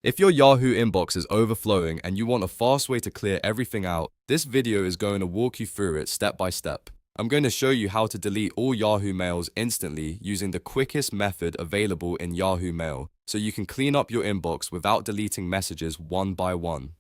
If your Yahoo inbox is overflowing and you want a fast way to clear everything out, this video is going to walk you through it step by step. I'm going to show you how to delete all Yahoo mails instantly using the quickest method available in Yahoo Mail, so you can clean up your inbox without deleting messages one by one.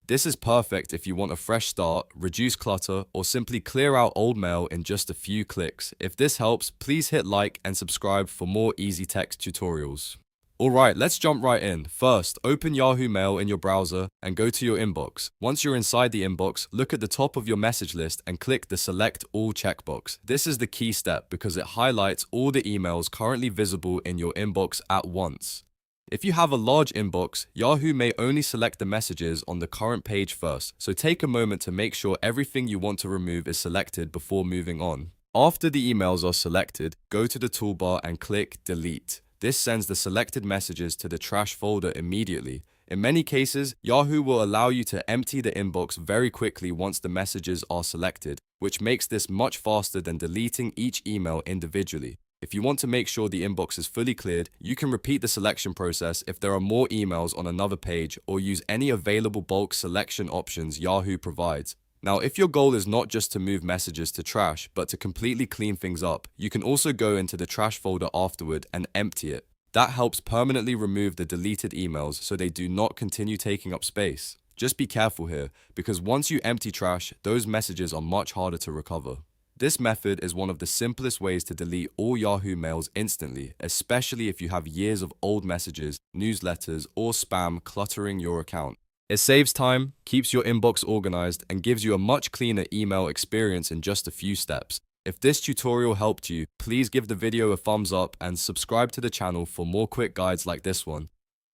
This is perfect if you want a fresh start, reduce clutter, or simply clear out old mail in just a few clicks. If this helps, please hit like and subscribe for more easy tech tutorials. Alright, let's jump right in. First, open Yahoo Mail in your browser and go to your inbox. Once you're inside the inbox, look at the top of your message list and click the Select All checkbox. This is the key step because it highlights all the emails currently visible in your inbox at once. If you have a large inbox, Yahoo may only select the messages on the current page first, so take a moment to make sure everything you want to remove is selected before moving on. After the emails are selected, go to the toolbar and click Delete. This sends the selected messages to the trash folder immediately. In many cases, Yahoo will allow you to empty the inbox very quickly once the messages are selected, which makes this much faster than deleting each email individually. If you want to make sure the inbox is fully cleared, you can repeat the selection process if there are more emails on another page or use any available bulk selection options Yahoo provides. Now, if your goal is not just to move messages to trash, but to completely clean things up, you can also go into the trash folder afterward and empty it. That helps permanently remove the deleted emails so they do not continue taking up space. Just be careful here, because once you empty trash, those messages are much harder to recover. This method is one of the simplest ways to delete all Yahoo mails instantly, especially if you have years of old messages, newsletters, or spam cluttering your account. It saves time, keeps your inbox organized, and gives you a much cleaner email experience in just a few steps. If this tutorial helped you, please give the video a thumbs up and subscribe to the channel for more quick guides like this one.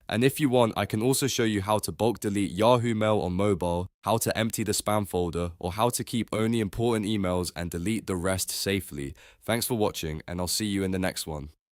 And if you want, I can also show you how to bulk delete Yahoo Mail on mobile, how to empty the spam folder, or how to keep only important emails and delete the rest safely. Thanks for watching, and I'll see you in the next one.